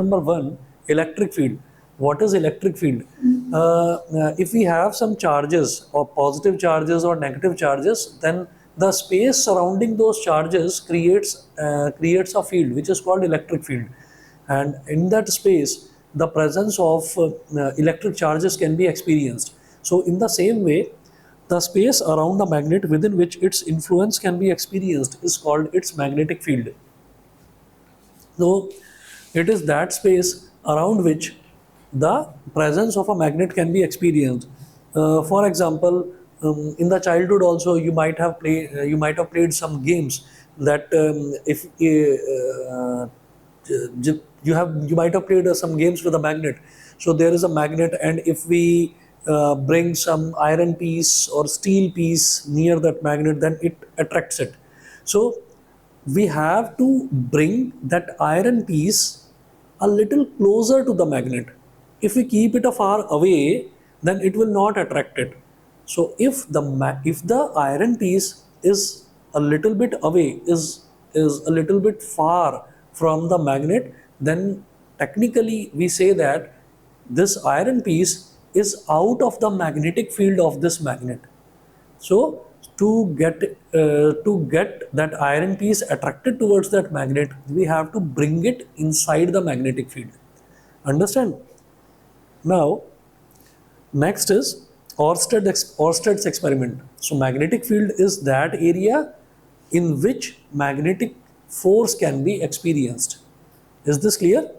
Number one, electric field. What is electric field? If we have some charges or positive charges or negative charges, then the space surrounding those charges creates a field which is called electric field, and in that space the presence of electric charges can be experienced. So in the same way, the space around a magnet within which its influence can be experienced is called its magnetic field. So it is that space around which the presence of a magnet can be experienced. For example, in the childhood also you might have played some games that if you might have played some games with a magnet. So there is a magnet, and if we bring some iron piece or steel piece near that magnet, then it attracts it. So we have to bring that iron piece a little closer to the magnet. If we keep it far away, then it will not attract it. So if the iron piece is a little bit away, is a little bit far from the magnet, then technically we say that this iron piece is out of the magnetic field of this magnet. So to get that iron piece attracted towards that magnet, we have to bring it inside the magnetic field. Understand? Now, next is Ørsted's experiment. So magnetic field is that area in which magnetic force can be experienced. Is this clear?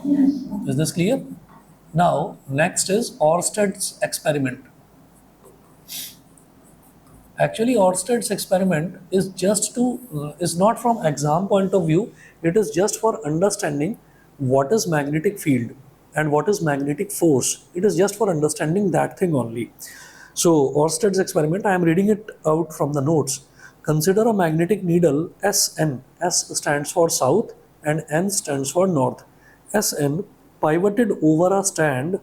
Yes. Is this clear? Now, next is Ørsted's experiment. Actually, Ørsted's experiment is not from exam point of view. It is just for understanding what is magnetic field and what is magnetic force. It is just for understanding that thing only. So, Ørsted's experiment, I am reading it out from the notes. Consider a magnetic needle Sn. S stands for south and N stands for north. Sn pivoted over a stand.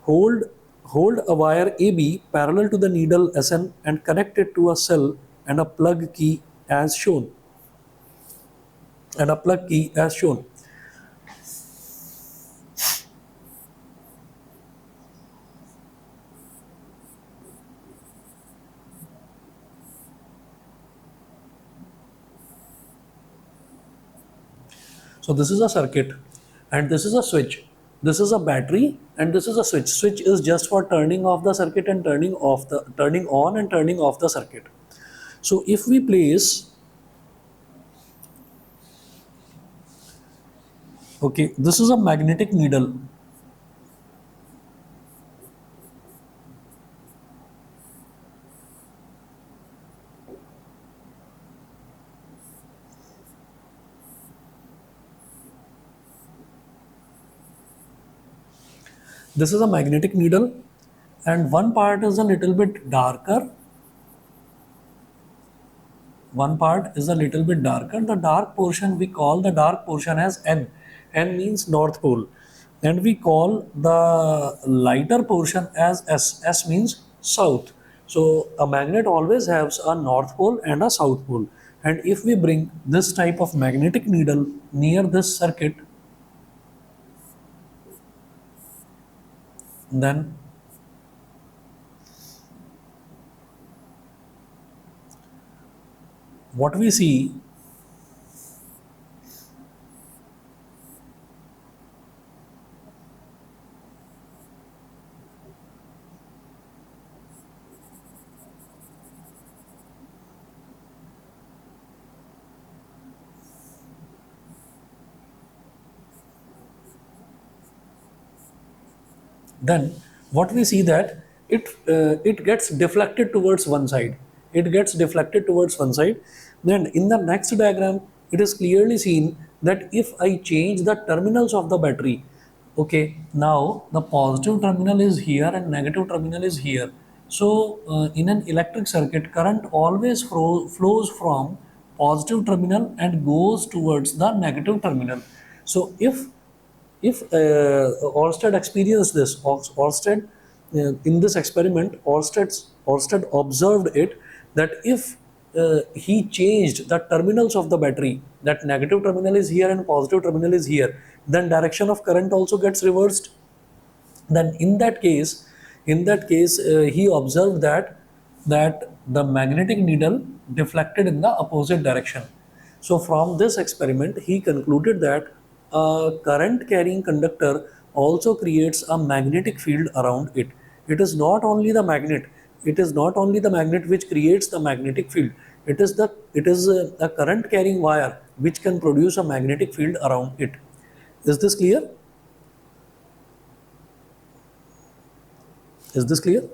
Hold a wire AB parallel to the needle Sn and connect it to a cell and a plug key as shown. So this is a circuit, and this is a switch. This is a battery, and this is a switch. Switch is just for turning off the circuit and turning on and turning off the circuit. So if we place, okay, this is a magnetic needle. This is a magnetic needle, and one part is a little bit darker. One part is a little bit darker. The dark portion, we call the dark portion as N. N means North Pole. And we call the lighter portion as S. S means South. So a magnet always has a North Pole and a South Pole. And if we bring this type of magnetic needle near this circuit, then what we see then what we see that it gets deflected towards one side. It gets deflected towards one side. Then in the next diagram, it is clearly seen that if I change the terminals of the battery, okay, now the positive terminal is here and negative terminal is here. So in an electric circuit, current always flows from positive terminal and goes towards the negative terminal. So if Ørsted experienced this, Ørsted in this experiment, Ørsted observed it that if he changed the terminals of the battery, that negative terminal is here and positive terminal is here, then direction of current also gets reversed. Then in that case, he observed that the magnetic needle deflected in the opposite direction. So from this experiment he concluded that a current carrying conductor also creates a magnetic field around it. It is not only the magnet which creates the magnetic field. It is a current carrying wire which can produce a magnetic field around it. Is this clear? Is this clear?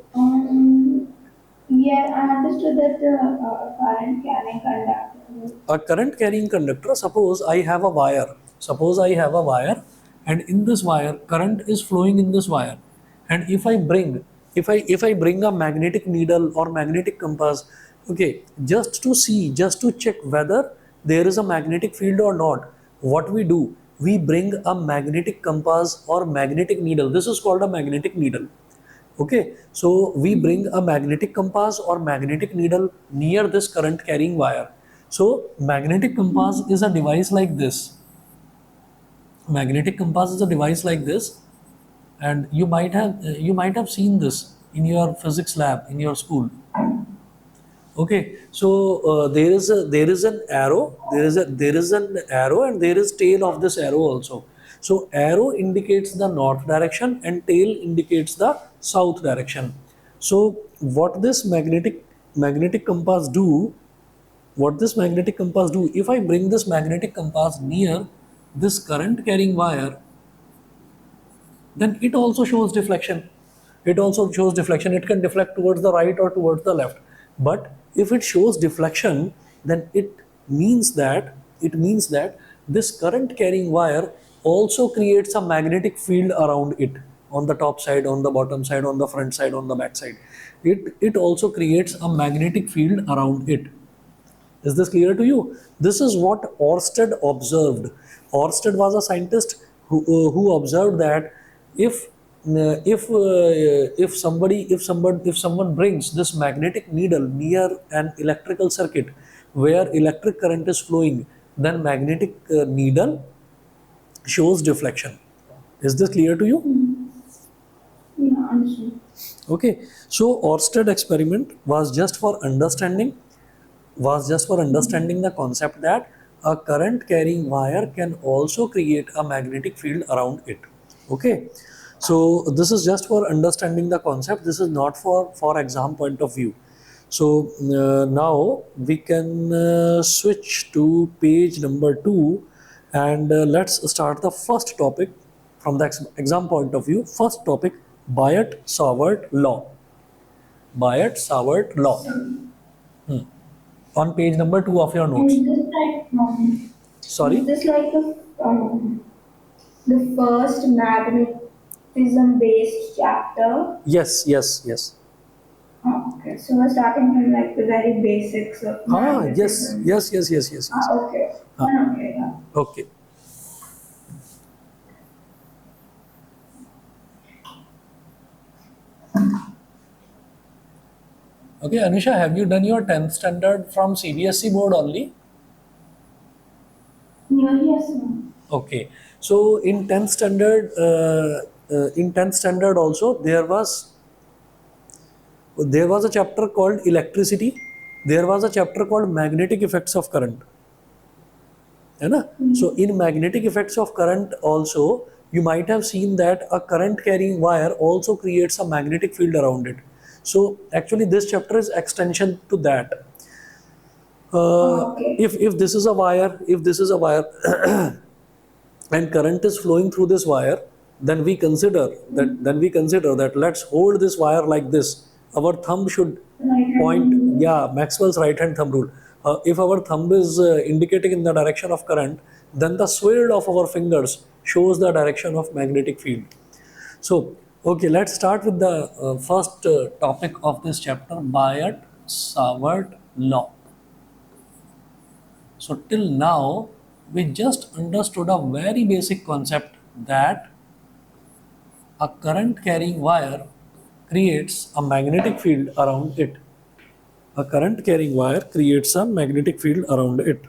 Yeah, I understood that the current carrying conductor. A current carrying conductor, suppose I have a wire, and in this wire current is flowing in this wire, and if I bring a magnetic needle or magnetic compass, okay, just to check whether there is a magnetic field or not, what we do, we bring a magnetic compass or magnetic needle. This is called a magnetic needle. Okay, so we bring a magnetic compass or magnetic needle near this current carrying wire. So magnetic compass is a device like this. Magnetic compass is a device like this, and you might have seen this in your physics lab in your school. Okay, so there is an arrow, and there is tail of this arrow also. So arrow indicates the north direction and tail indicates the south direction. So what this magnetic compass do? What this magnetic compass do? If I bring this magnetic compass near this current carrying wire, then it can deflect towards the right or towards the left. But if it shows deflection, then it means that this current carrying wire also creates a magnetic field around it, on the top side, on the bottom side, on the front side, on the back side. It also creates a magnetic field around it. Is this clear to you? This is what Oersted observed. Oersted was a scientist who observed that if if someone brings this magnetic needle near an electrical circuit where electric current is flowing, then magnetic needle shows deflection. Is this clear to you? Yeah, understood. Okay, so Oersted experiment was just for understanding the concept that a current carrying wire can also create a magnetic field around it. Okay, so this is just for understanding the concept. This is not for exam point of view. So now we can switch to page number 2, and let's start the first topic from the exam point of view. First topic, Biot-Savart law. Biot-Savart law. On page number 2 of your And notes. is Sorry. this like the first magnetism based chapter? Yes, yes, yes. Oh, okay, so we're starting from like the very basics of Yes, magnetism. yes, yes, yes, yes, yes. Okay. Ah, Okay, yeah. okay. Okay, Anusha, have you done your 10th standard from CBSE board only? Yeah, yes, ma'am. Okay. So in 10th standard also there was a chapter called electricity. There was a chapter called magnetic effects of current. है ना? So in magnetic effects of current also, you might have seen that a current carrying wire also creates a magnetic field around it. So actually this chapter is extension to that. Okay. If this is a wire and current is flowing through this wire, then we consider that let's hold this wire like this. Our thumb should Right point, hand. yeah, Maxwell's right hand thumb rule. If our thumb is indicating in the direction of current, then the swirl of our fingers shows the direction of magnetic field. So, okay, let's start with the first topic of this chapter, Biot-Savart law. So, till now, we just understood a very basic concept that a current carrying wire creates a magnetic field around it. A current carrying wire creates a magnetic field around it.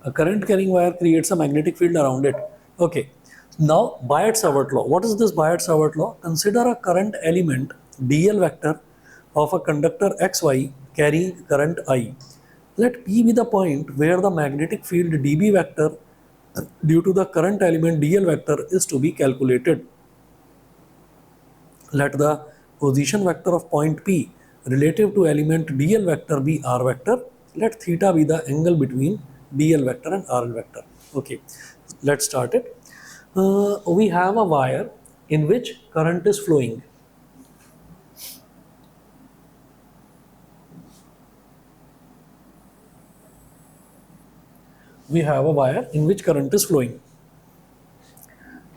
A current carrying wire creates a magnetic field around it. Okay. Now, Biot-Savart law. What is this Biot-Savart law? Consider a current element dl vector of a conductor xy carrying current I. Let P be the point where the magnetic field dB vector due to the current element dl vector is to be calculated. Let the position vector of point P relative to element dl vector be r vector. Let theta be the angle between dl vector and rl vector. Okay, let's start it. We have a wire in which current is flowing. We have a wire in which current is flowing.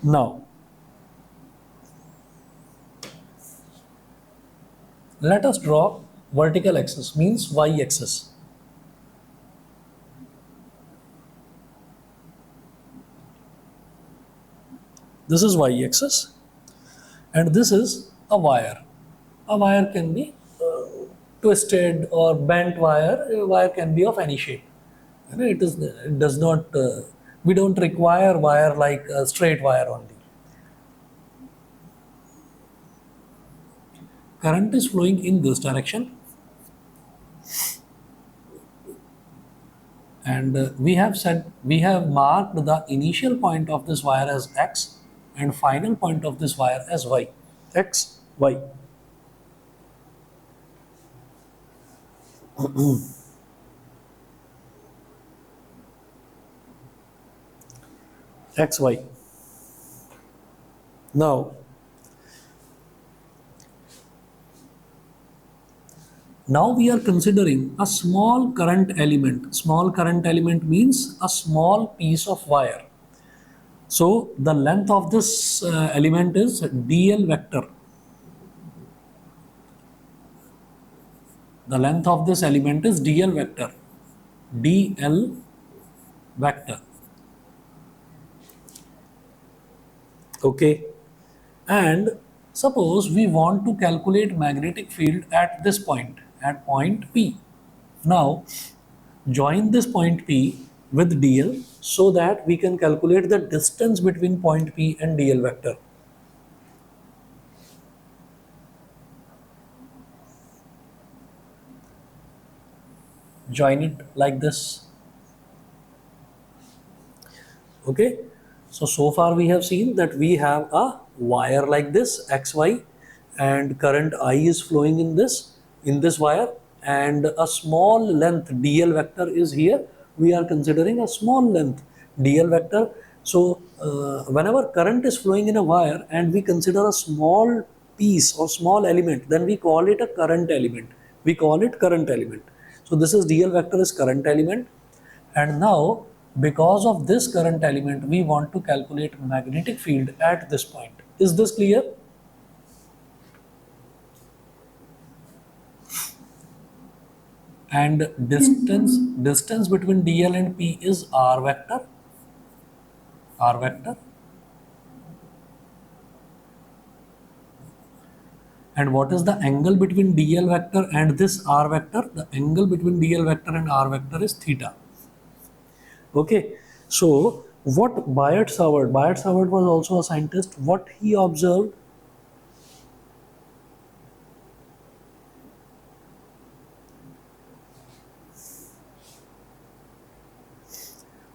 Now, let us draw vertical axis, means y axis. This is y axis and this is a wire. A wire can be twisted or bent wire. A wire can be of any shape. It does not, we don't require wire like a straight wire only. Current is flowing in this direction. And we have marked the initial point of this wire as x and final point of this wire as y. X, y. X, y. Now we are considering a small current element. Small current element means a small piece of wire. So the length of this element is dl vector. The length of this element is dl vector. dl vector. Okay. And suppose we want to calculate magnetic field at this point, at point P. Now, join this point P with dl so that we can calculate the distance between point P and dl vector. Join it like this. Okay. So far we have seen that we have a wire like this XY and current I is flowing in this wire and a small length dl vector is here. We are considering a small length dl vector. So whenever current is flowing in a wire and we consider a small piece or small element, then we call it a current element. We call it current element. So this is dl vector is current element. And now, because of this current element, we want to calculate magnetic field at this point. Is this clear? And distance between dl and p is r vector. R vector. And what is the angle between dl vector and this r vector? The angle between dl vector and r vector is theta. Okay, so what Biot-Savart was also a scientist. What he observed?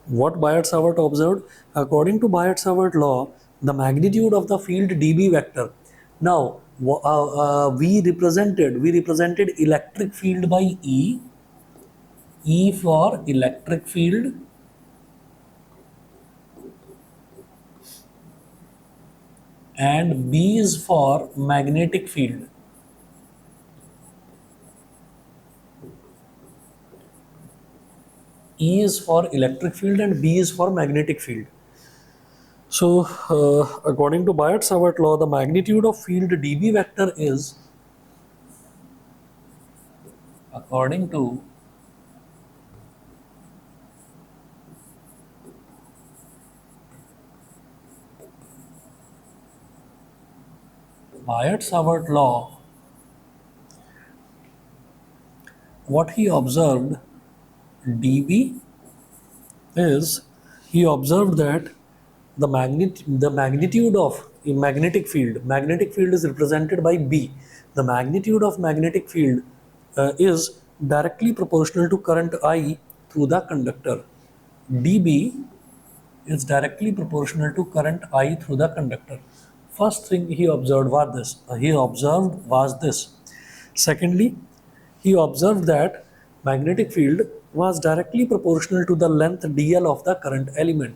What Biot-Savart observed? According to Biot-Savart law, the magnitude of the field dB vector. Now, we represented electric field by E. E for electric field. And B is for magnetic field. E is for electric field and B is for magnetic field. So, according to Biot-Savart law, the magnitude of field dB vector is, according to Biot-Savart law, what he observed, dB is he observed that the magnitude of a magnetic field is represented by B. The magnitude of magnetic field is directly proportional to current I through the conductor. dB is directly proportional to current I through the conductor. First thing he observed was this. Secondly, he observed that magnetic field was directly proportional to the length dl of the current element.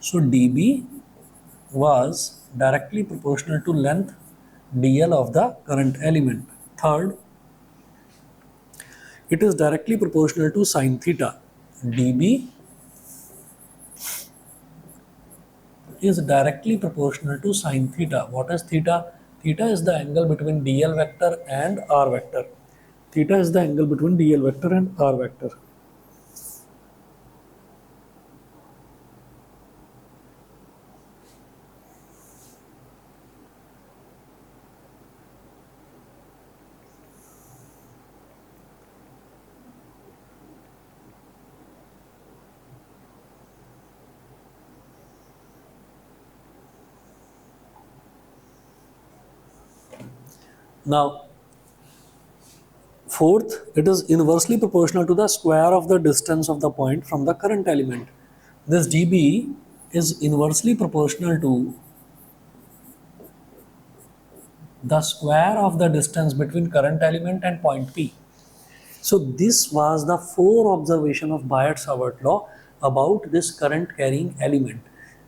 So dB was directly proportional to length dl of the current element. Third, it is directly proportional to sine theta. dB is directly proportional to sine theta. What is theta? Theta is the angle between dl vector and r vector. Theta is the angle between dl vector and r vector. Now, fourth, it is inversely proportional to the square of the distance of the point from the current element. This dB is inversely proportional to the square of the distance between current element and point P. So this was the four observation of Biot-Savart law about this current carrying element.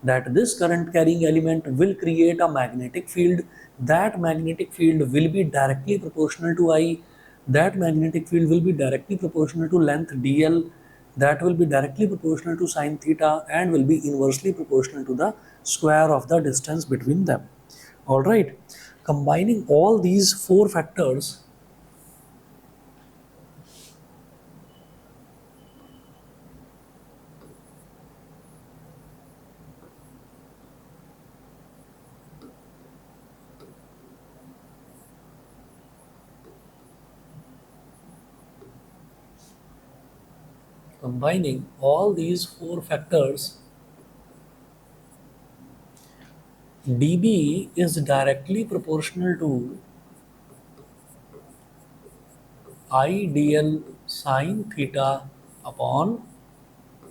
That this current carrying element will create a magnetic field. That magnetic field will be directly proportional to I. That magnetic field will be directly proportional to length dl. That will be directly proportional to sine theta and will be inversely proportional to the square of the distance between them. Alright, combining all these four factors, combining all these four factors, dB is directly proportional to I dl sine theta upon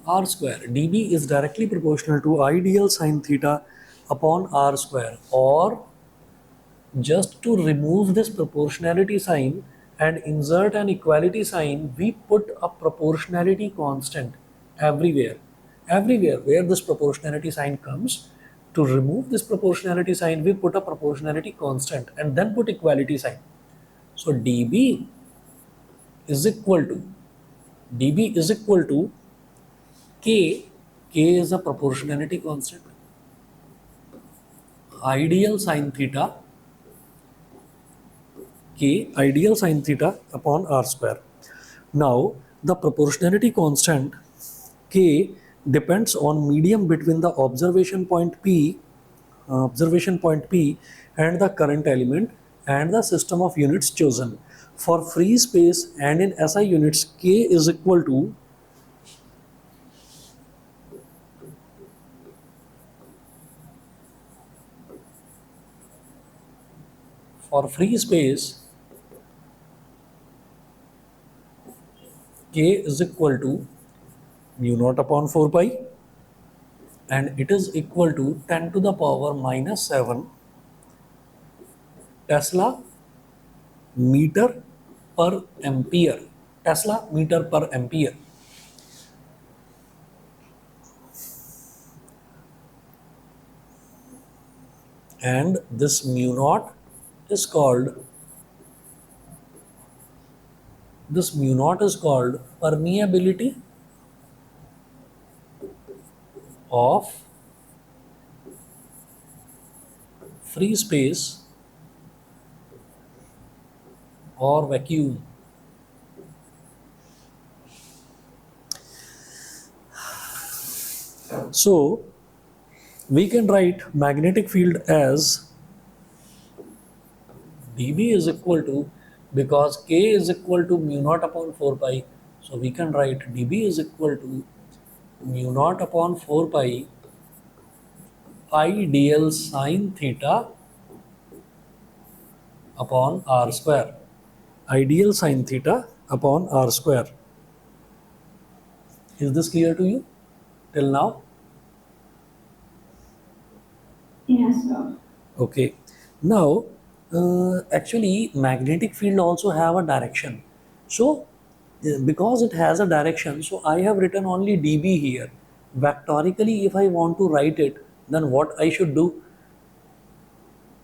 r square. dB is directly proportional to I dl sine theta upon r square. Or just to remove this proportionality sign and insert an equality sign, we put a proportionality constant everywhere. Everywhere where this proportionality sign comes, to remove this proportionality sign, we put a proportionality constant and then put equality sign. So is equal to dB is equal to k. K is a proportionality constant. Ideal sine theta, k ideal sine theta upon r square. Now the proportionality constant k depends on medium between the observation point P and the current element and the system of units chosen. For free space and in SI units, k is equal to for free space k is equal to mu naught upon 4 pi, and it is equal to 10 to the power minus 7 Tesla meter per ampere. Tesla meter per ampere. And this mu naught is called permeability of free space or vacuum. So we can write magnetic field as dB is equal to, because k is equal to mu naught upon 4 pi, so we can write dB is equal to mu naught upon 4 pi I dl sine theta upon r square. Ideal sine theta upon r square. Is this clear to you till now? Yes, sir. Okay. Now, actually, magnetic field also have a direction. So, because it has a direction, so I have written only dB here. Vectorically, if I want to write it, then what I should do?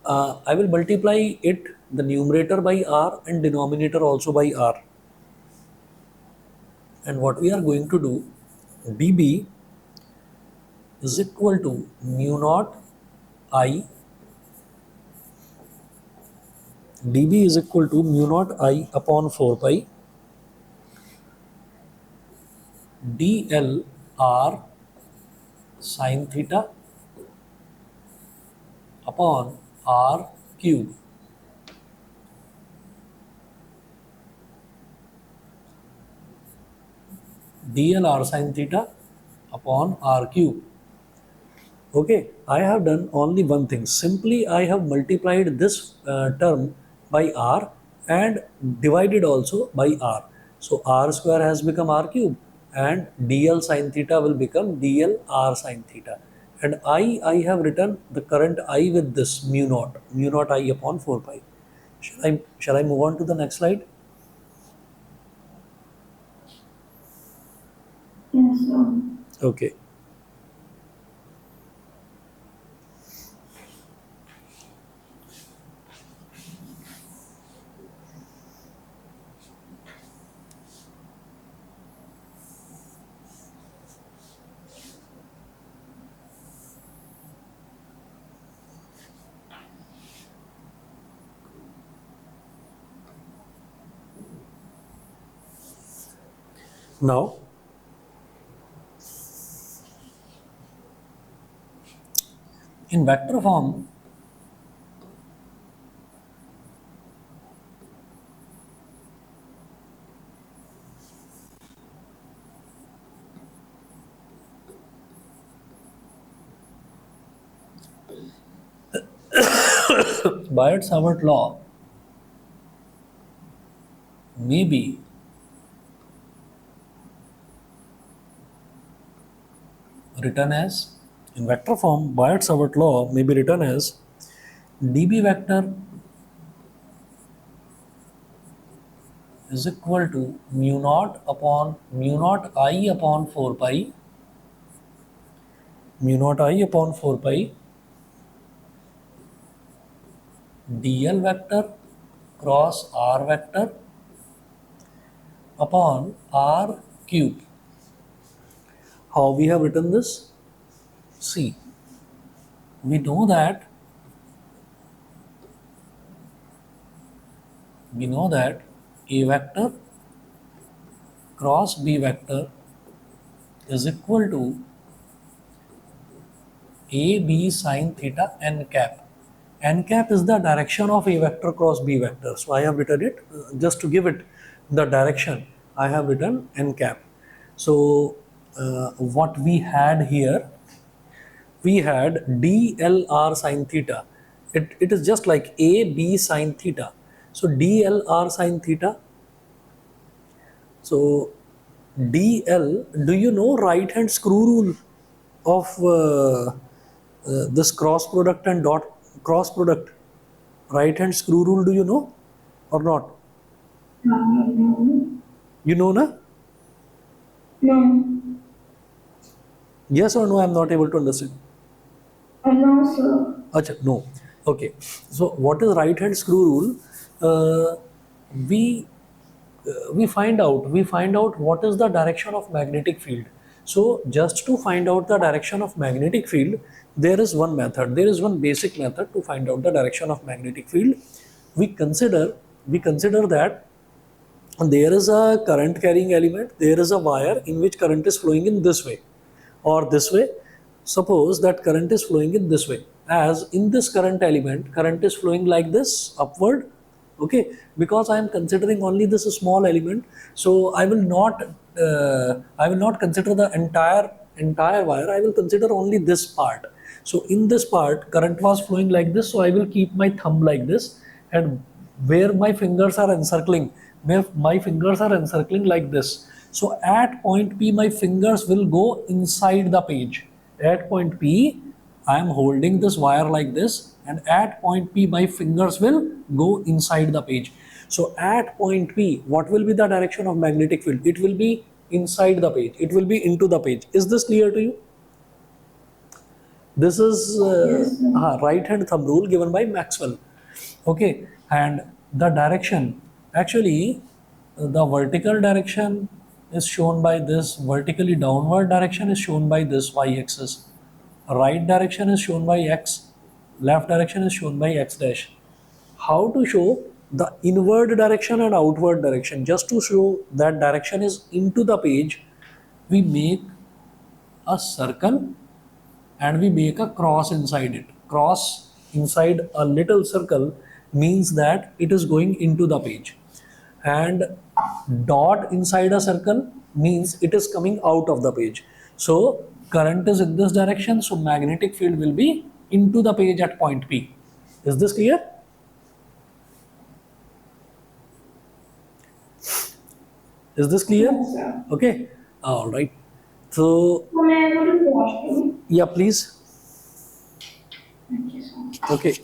I will multiply it, the numerator by r and denominator also by r. And what we are going to do, dB is equal to mu naught I, dB is equal to mu naught I upon 4 pi dl r sine theta upon r cube. dl r sine theta upon r cube. Okay, I have done only one thing. Simply, I have multiplied this term by r and divided also by r. So r square has become r cube and dl sine theta will become dl r sine theta. And I have written the current I with this mu naught I upon 4 pi. Shall I move on to the next slide? Yes, sir. Okay. Now, in vector form, Biot-Savart law may be written as, in vector form, Biot-Savart law may be written as dB vector is equal to mu naught I upon 4 pi mu naught I upon 4 pi dl vector cross r vector upon r cube. How we have written this? See, we know that a vector cross b vector is equal to a b sine theta n cap. N cap is the direction of a vector cross b vector. So I have written it just to give it the direction. I have written n cap. So what we had here, we had dlr sine theta. It is just like a b sine theta. So dlr sine theta. So dl, do you know right hand screw rule of this cross product and dot cross product? Right hand screw rule, do you know or not? No. You know, na? No. Yes or no? I am not able to understand. No, sir. Acha, no. Okay. So what is right hand screw rule? Uh, we we find out what is the direction of magnetic field. So just to find out the direction of magnetic field, there is one method. There is one basic method to find out the direction of magnetic field. We consider that there is a current carrying element, there is a wire in which current is flowing in this way or this way. Suppose that current is flowing in this way, as in this current element, current is flowing like this upward. Okay, because I am considering only this small element, so I will not consider the entire entire wire, I will consider only this part. So in this part, current was flowing like this, so I will keep my thumb like this, and where my fingers are encircling, where my fingers are encircling like this. So at point P, my fingers will go inside the page. At point P, I am holding this wire like this, and at point P, my fingers will go inside the page. So at point P, what will be the direction of magnetic field? It will be inside the page. It will be into the page. Is this clear to you? This is Yes, sir. right hand thumb rule given by Maxwell. Okay, and the direction, actually, the vertical direction is shown by this, vertically downward direction is shown by this y axis, right direction is shown by x, left direction is shown by x dash. How to show the inward direction and outward direction? Just to show that direction is into the page, we make a circle and we make a cross inside it. Cross inside a little circle means that it is going into the page, and dot inside a circle means it is coming out of the page. So current is in this direction, so magnetic field will be into the page at point P. Is this clear? Is this clear? Yes, sir. Okay. All right. So So may I go to the washroom? yeah, please. Thank you so much. Okay.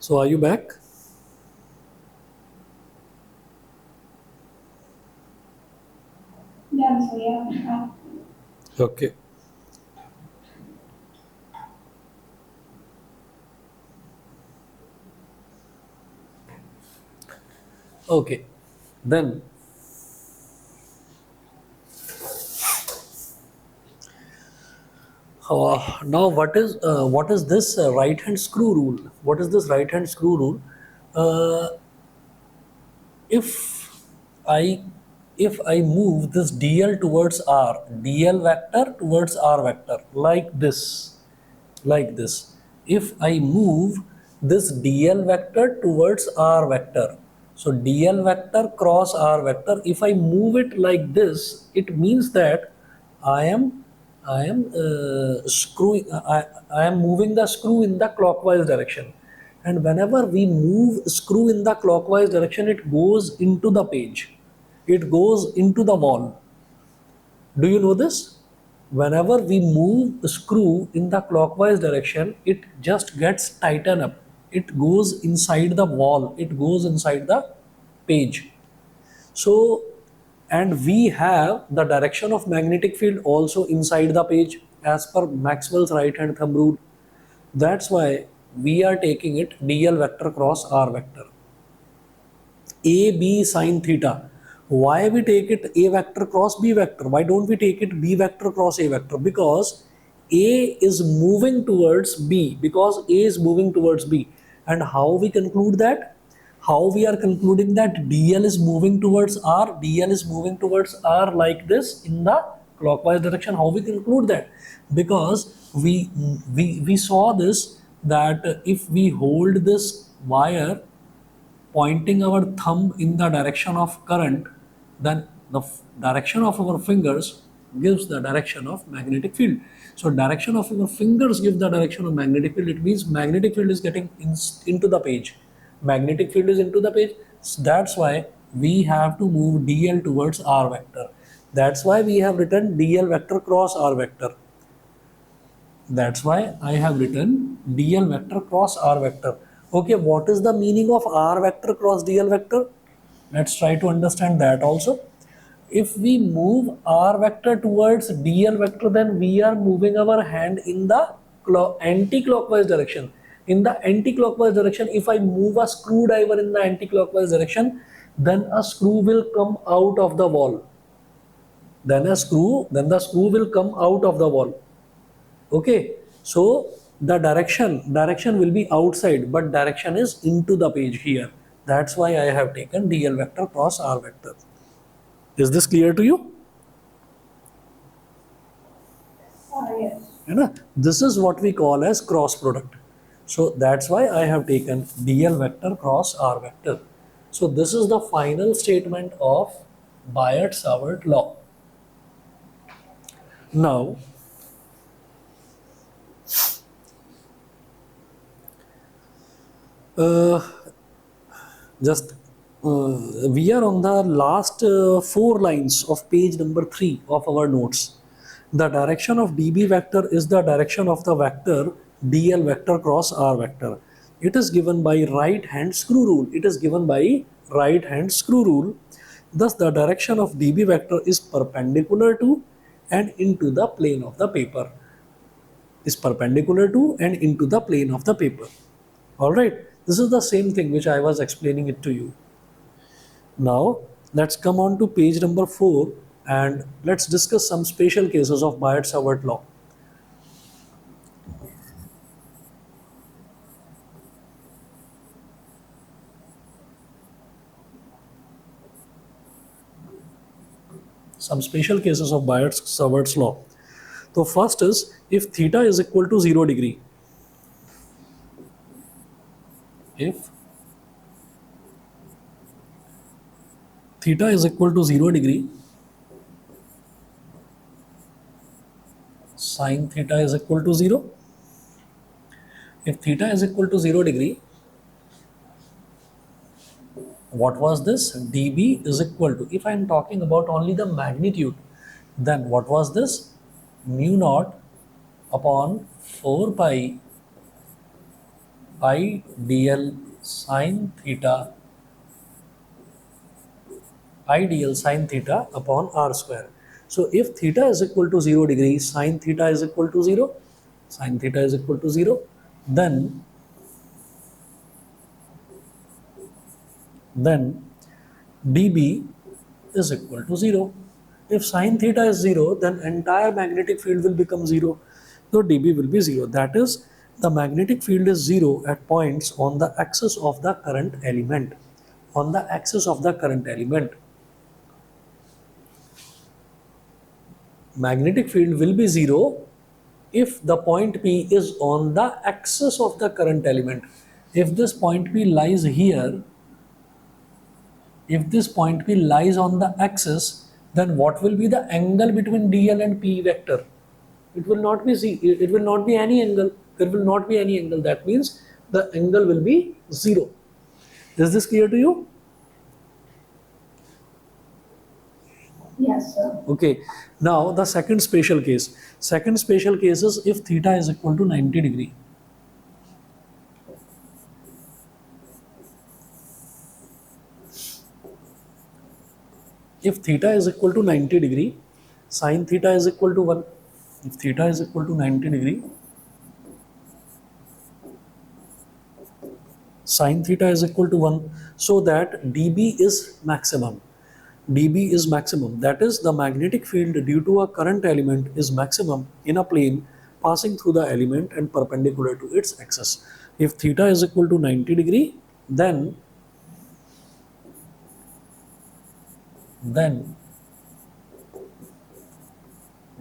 So are you back? Yeah, so yeah. Okay. Okay. Then Now, what is this right hand screw rule? What is this right hand screw rule? Uh, if I if I move this dl towards r, dl vector towards r vector, like this. If I move this dl vector towards r vector, so dl vector cross r vector, if I move it like this, it means that I am I am moving the screw in the clockwise direction, and whenever we move screw in the clockwise direction, it goes into the page, it goes into the wall. Do you know this? Whenever we move the screw in the clockwise direction, it just gets tightened up. It goes inside the wall, it goes inside the page. So, and we have the direction of magnetic field also inside the page as per Maxwell's right hand thumb rule. That's why we are taking it dl vector cross r vector. A B sine theta. Why we take it A vector cross B vector? Why don't we take it B vector cross A vector? Because A is moving towards B. Because A is moving towards B. And how we conclude that? How we are concluding that DL is moving towards R? DL is moving towards R like this in the clockwise direction. How we conclude that? Because we saw this, that if we hold this wire pointing our thumb in the direction of current, then the direction of our fingers gives the direction of magnetic field. So direction of our fingers give the direction of magnetic field. It means magnetic field is getting into the page. Magnetic field is into the page. So that's why we have to move dl towards r vector. That's why we have written dl vector cross r vector. That's why I have written dl vector cross r vector. Okay, what is the meaning of r vector cross dl vector? Let's try to understand that also. If we move r vector towards dl vector, then we are moving our hand in the anti-clockwise direction. In the anti-clockwise direction, if I move a screwdriver in the anti-clockwise direction, then a screw will come out of the wall. Then the screw will come out of the wall. Okay, so the direction will be outside, but direction is into the page here. That's why I have taken dl vector cross r vector. Is this clear to you? Yes. This is what we call as cross product. So that's why I have taken dl vector cross r vector. So this is the final statement of Biot-Savart law. Now, just we are on the last 4 lines of page number 3 of our notes. The direction of dB vector is the direction of the vector dl vector cross r vector. It is given by right hand screw rule. It is given by right hand screw rule. Thus, the direction of dB vector is perpendicular to and into the plane of the paper. Is perpendicular to and into the plane of the paper. All right. This is the same thing which I was explaining it to you. Now, let's come on to page number 4 and let's discuss some special cases of Biot-Savart law. Some special cases of Biot-Savart's law. So first is if theta is equal to 0 degree. If theta is equal to 0 degree, sine theta is equal to 0. If theta is equal to 0 degree, what was this? dB is equal to, if I am talking about only the magnitude, then what was this? Mu naught upon 4 pi dl sine theta, dl sine theta upon r square. So if theta is equal to 0 degree, sine theta is equal to 0, sine theta is equal to 0, then dB is equal to 0. If sine theta is 0, then entire magnetic field will become 0. So dB will be 0. That is, the magnetic field is 0 at points on the axis of the current element. On the axis of the current element, magnetic field will be 0 if the point P is on the axis of the current element. If this point P lies here, if this point P lies on the axis, then what will be the angle between dl and P vector? It will not be it will not be any angle. There will not be any angle. That means the angle will be 0. Is this clear to you? Yes, sir. Okay. Now the second special case. Second special case is if theta is equal to 90 degree. If theta is equal to 90 degree, sine theta is equal to 1. If theta is equal to 90 degree, sine theta is equal to 1, so that dB is maximum. dB is maximum. That is, the magnetic field due to a current element is maximum in a plane passing through the element and perpendicular to its axis. If theta is equal to 90 degree, then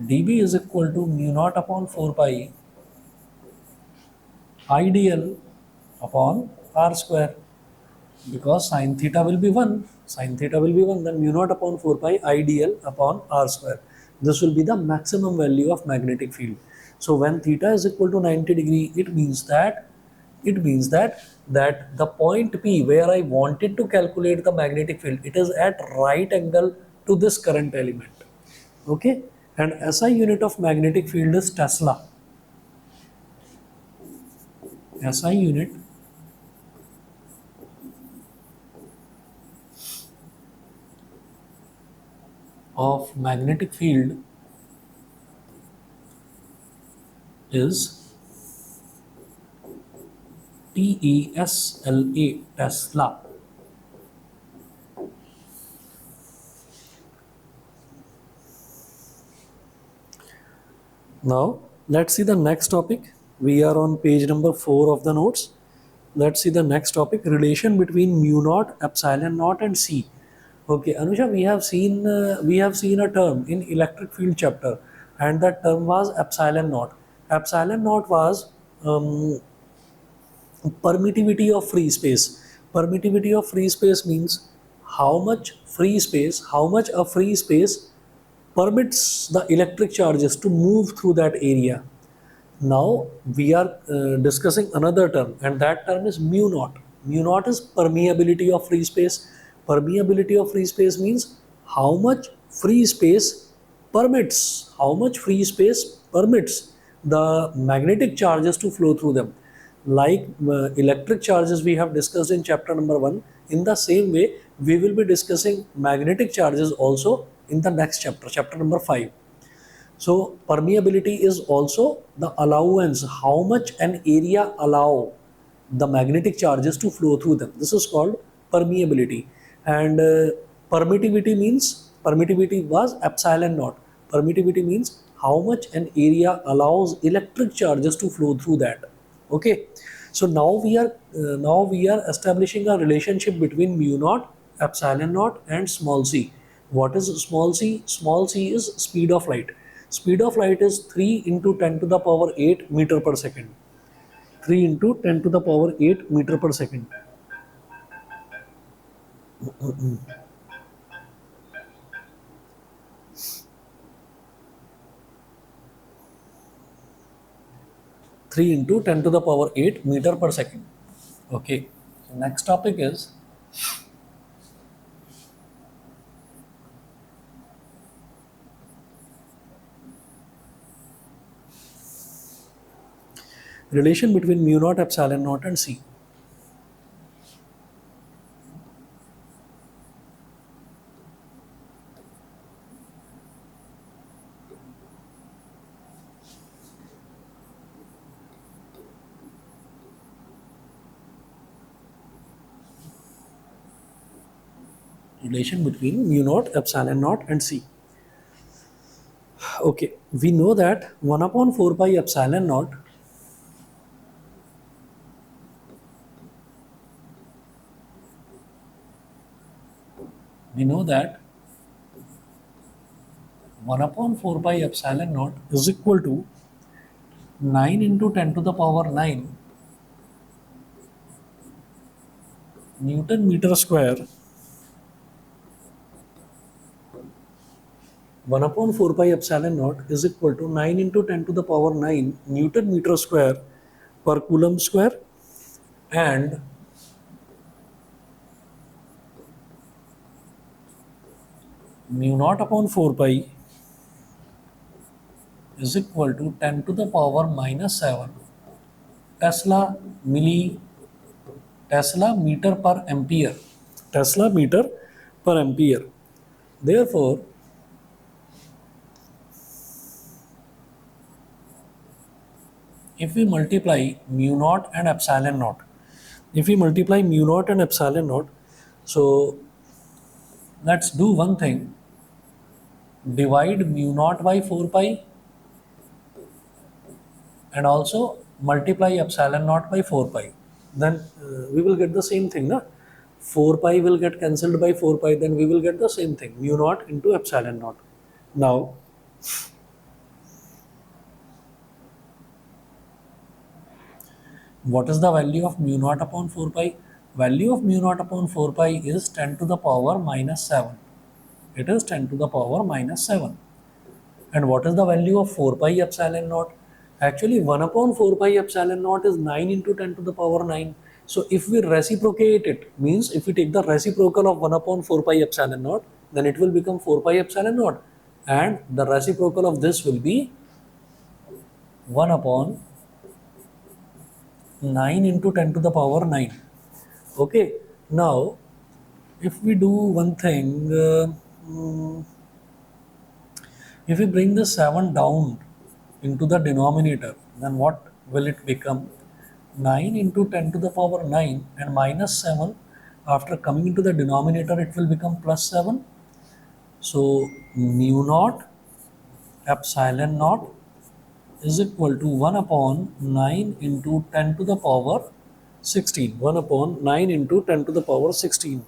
dB is equal to mu naught upon 4 pi idl upon r square, because sine theta will be 1. Sine theta will be 1, then mu naught upon 4 pi idl upon r square. This will be the maximum value of magnetic field. So when theta is equal to 90 degree, it means that the point P where I wanted to calculate the magnetic field, it is at right angle to this current element. Okay, and SI unit of magnetic field is Tesla. SI unit of magnetic field is TESLA, Tesla. Now let's see the next topic. We are on page number 4 of the notes. Let's see the next topic, relation between mu naught, epsilon naught and C. Okay, Anusha, we have seen a term in electric field chapter, and that term was epsilon naught. Epsilon naught was permittivity of free space. Permittivity of free space means how much a free space permits the electric charges to move through that area. Now we are discussing another term, and that term is mu naught. Mu naught is permeability of free space. Permeability of free space means how much free space permits the magnetic charges to flow through them. Like electric charges we have discussed in chapter number 1, in the same way we will be discussing magnetic charges also in the next chapter, chapter number 5. So permeability is also the allowance, how much an area allow the magnetic charges to flow through them. This is called permeability. And permittivity was epsilon naught. Permittivity means how much an area allows electric charges to flow through that. Okay. So now we are establishing a relationship between mu naught, epsilon naught, and small c. What is small c? Small c is speed of light. Speed of light is 3 into 10 to the power 8 meter per second. 3 into 10 to the power 8 meter per second. 3 into 10 to the power 8 meter per second. Okay. So next topic is relation between mu naught, epsilon naught and C. Relation between mu naught, epsilon naught and C. Okay, we know that 1 upon 4 pi epsilon naught, we know that 1 upon 4 pi epsilon naught is equal to 9 into 10 to the power 9 Newton meter square. 1 upon 4 pi epsilon naught is equal to 9 into 10 to the power 9 Newton meter square per coulomb square, and mu naught upon 4 pi is equal to 10 to the power minus 7 Tesla milli Tesla meter per ampere. Tesla meter per ampere. Therefore, if we multiply mu naught and epsilon naught, if we multiply mu naught and epsilon naught, so let's do one thing. Divide mu naught by 4 pi and also multiply epsilon naught by 4 pi. Then we will get the same thing. Na? 4 pi will get cancelled by 4 pi, then we will get the same thing. Mu naught into epsilon naught. Now, what is the value of mu naught upon 4 pi? Value of mu naught upon 4 pi is 10 to the power minus 7. It is 10 to the power minus 7. And what is the value of 4 pi epsilon naught? Actually, 1 upon 4 pi epsilon naught is 9 into 10 to the power 9. So if we reciprocate it, means if we take the reciprocal of 1 upon 4 pi epsilon naught, then it will become 4 pi epsilon naught. And the reciprocal of this will be 1 upon 9 into 10 to the power 9. Okay, now if we do one thing, if we bring the 7 down into the denominator, then what will it become? 9 into 10 to the power 9 and minus 7. After coming into the denominator, it will become plus 7. So mu naught epsilon naught is equal to 1 upon 9 into 10 to the power 16. 1 upon 9 into 10 to the power 16.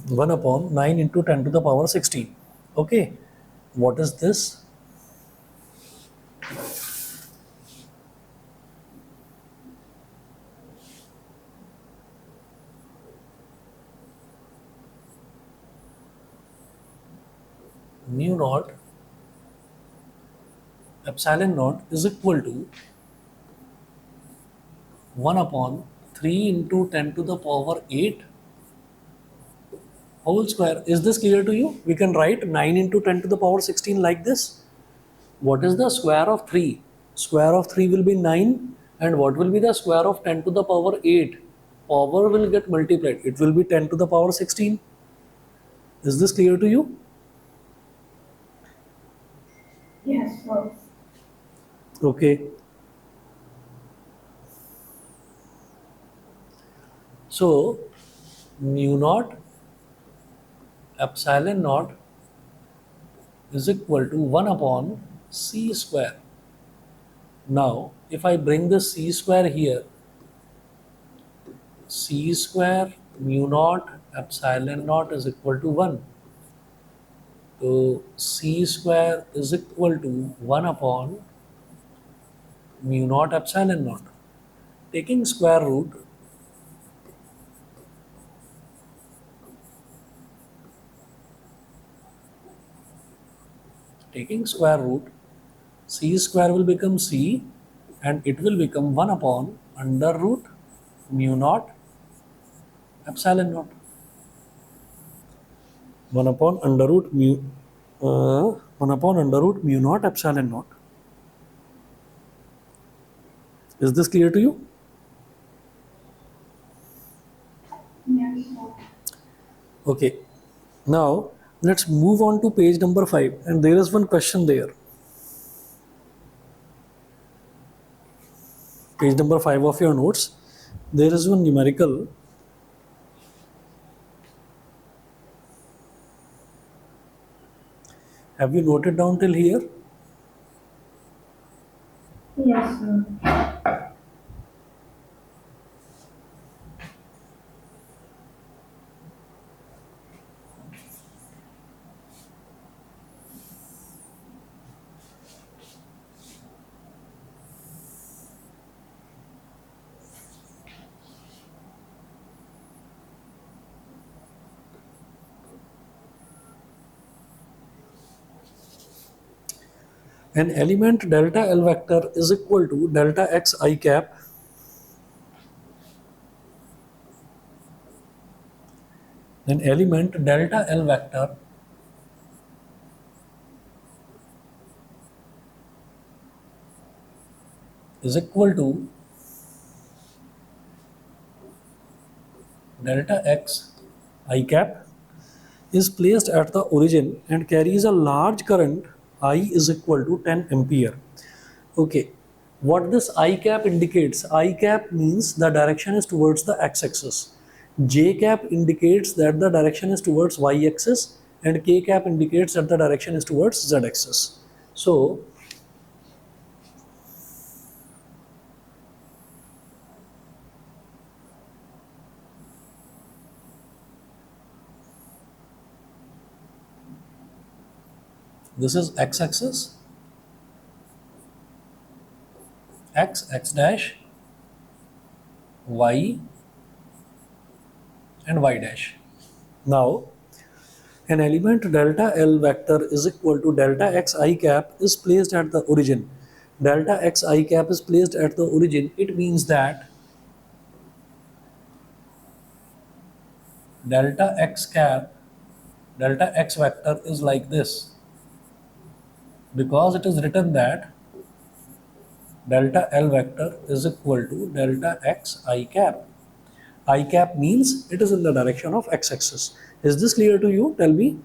One upon 9 into 10 to the power 16. Okay, what is this? Mu naught epsilon naught is equal to 1 upon 3 into 10 to the power 8 whole square. Is this clear to you? We can write 9 into 10 to the power 16 like this. What is the square of 3? Square of 3 will be 9, and what will be the square of 10 to the power 8? Power will get multiplied. It will be 10 to the power 16. Is this clear to you? Yes, sir. Okay. So, mu naught epsilon naught is equal to 1 upon c square. Now, if I bring the c square here, c square mu naught epsilon naught is equal to 1. So, c square is equal to 1 upon mu naught epsilon naught. Taking square root, c square will become c, and it will become 1 upon under root mu naught epsilon naught. 1 upon under root mu 1 upon under root mu naught epsilon naught. Is this clear to you? Yes, sir. Okay. Now Let's move on to page number 5, and there is one question there. Page number 5 of your notes, there is one numerical. Have you noted down till here? Yes, sir. An element delta L vector is equal to delta x I cap an element delta L vector is equal to delta x I cap is placed at the origin and carries a large current I is equal to 10 ampere. Okay, what this I cap indicates, I cap means the direction is towards the x axis, J cap indicates that the direction is towards y axis, and K cap indicates that the direction is towards z axis. So this is x axis, x dash, y and y dash. Now an element delta L vector is equal to delta x I cap is placed at the origin. Delta x I cap is placed at the origin. It means that delta x cap, delta x vector is like this, because it is written that delta L vector is equal to delta x I cap. I cap means it is in the direction of x axis. Is this clear to you? Tell me.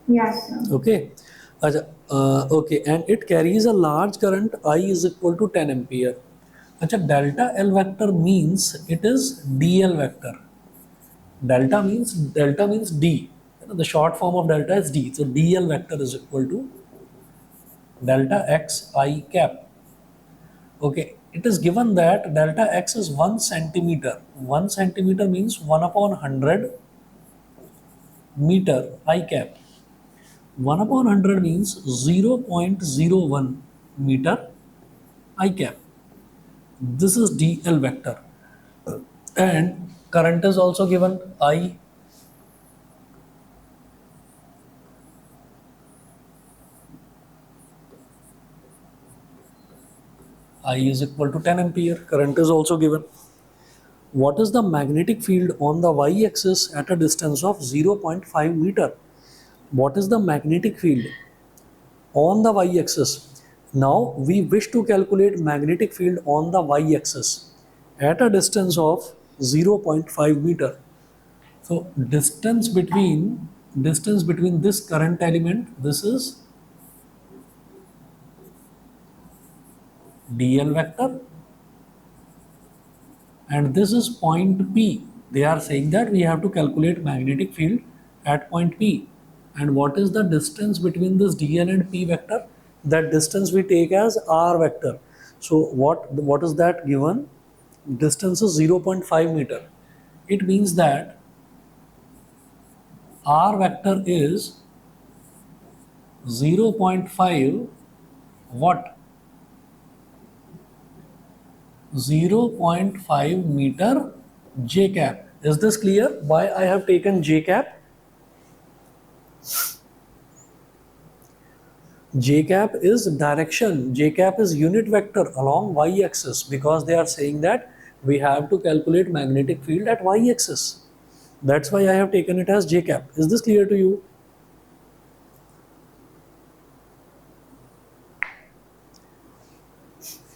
Yes, sir. Okay. Okay, and it carries a large current I is equal to 10 ampere. Delta L vector means it is dl vector. Delta means d. The short form of delta is d. So dl vector is equal to delta x I cap. Okay, it is given that delta x is 1 centimeter. 1 centimeter means 1 upon 100 meter I cap. 1 upon 100 means 0.01 meter I cap. This is dl vector. And current is also given I is equal to 10 ampere. Current is also given. What is the magnetic field on the y-axis at a distance of 0.5 meter? What is the magnetic field on the y-axis? Now we wish to calculate magnetic field on the y-axis at a distance of 0.5 meter. So distance between this current element, this is dl vector, and this is point P. They are saying that we have to calculate magnetic field at point P. And what is the distance between this dl and P vector? That distance we take as r vector. So what is that given? Distance is 0.5 meter. It means that r vector is 0.5 what? 0.5 meter j cap. Is this clear? Why I have taken j cap? J cap is direction. J cap is unit vector along y axis, because they are saying that we have to calculate magnetic field at y axis. That's why I have taken it as j cap. Is this clear to you?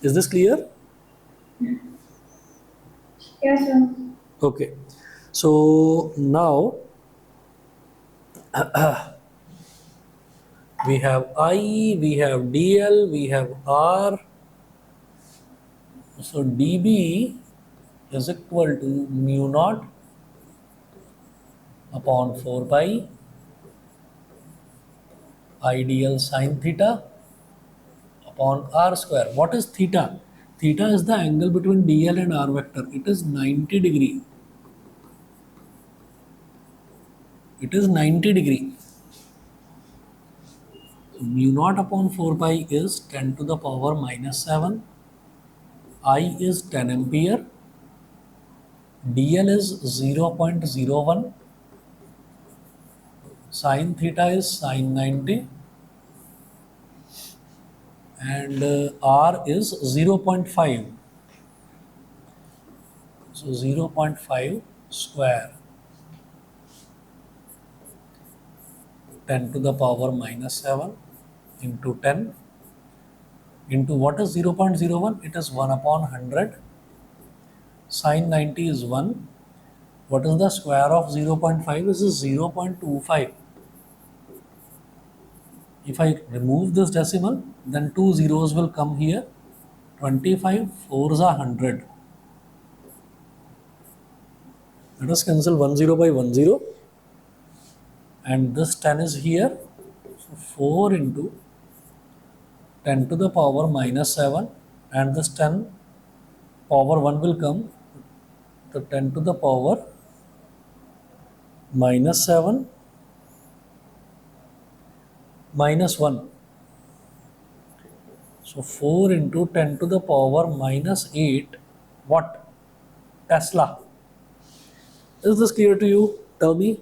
Is this clear? Yes, sir. Okay. So now we have I, we have DL, we have R. So dB is equal to mu naught upon 4 pi IDL sine theta upon R square. What is theta? Theta is the angle between DL and R vector. It is 90 degree. It is 90 degree. So mu naught upon 4 pi is 10 to the power minus 7. I is 10 ampere. DL is 0.01. Sine theta is sine 90. And R is 0.5. So 0.5 square 10 to the power minus 7 into 10 into what is 0.01? It is 1 upon 100. Sine 90 is 1. What is the square of 0.5? This is 0.25. If I remove this decimal, then two zeros will come here. 25, 4 is 100. Let us cancel 10 by 10. And this 10 is here. So 4 into 10 to the power minus 7. And this 10 power 1 will come. So 10 to the power minus 7 minus 1. So 4 into 10 to the power minus 8 what? Tesla. Is this clear to you? Tell me.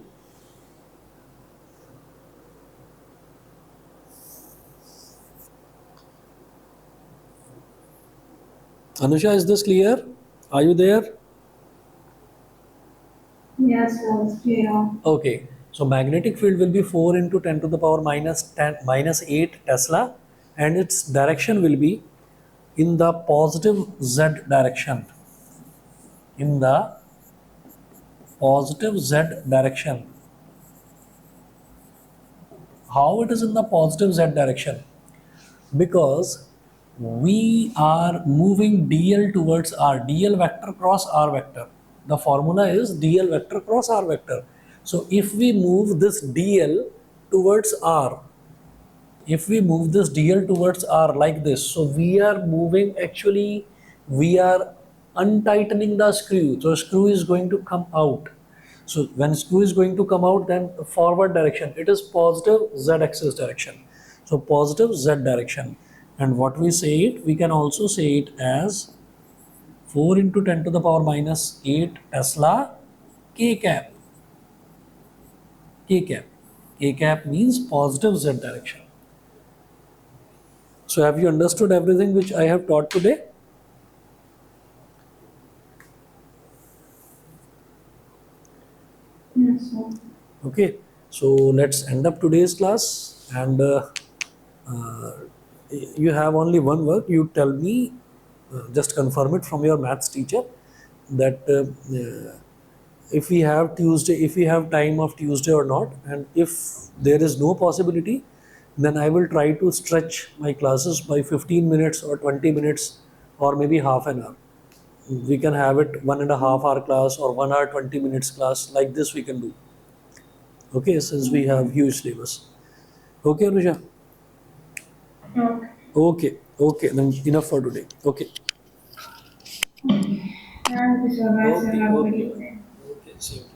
Anusha, is this clear? Are you there? Yes, sir. It's clear. Okay. So magnetic field will be 4 into 10 to the power minus 10 minus 8 Tesla, and its direction will be in the positive Z direction. In the positive Z direction. How it is in the positive Z direction? Because we are moving dl towards r, dl vector cross r vector. The formula is dl vector cross r vector. So if we move this dl towards r, if we move this dl towards r like this, so we are moving, actually we are untightening the screw, so screw is going to come out. So when screw is going to come out, then forward direction, it is positive z axis direction. So positive z direction. And what we say it, we can also say it as 4 into 10 to the power minus 8 Tesla k cap. K cap. K cap means positive z direction. So have you understood everything which I have taught today? Yes, sir. Okay, so let's end up today's class, and uh, you have only one work. You tell me, just confirm it from your maths teacher, that if we have Tuesday, if we have time of Tuesday or not, and if there is no possibility, then I will try to stretch my classes by 15 minutes or 20 minutes or maybe half an hour. We can have it 1.5 hour class or 1 hour 20 minutes class, like this we can do. Okay, since we have huge syllabus. Okay, Anusha. Okay. Okay, okay, then enough for today. Okay. Thank you, sir. Bye, sir. Okay, Have a okay, very good okay. day. Okay, same.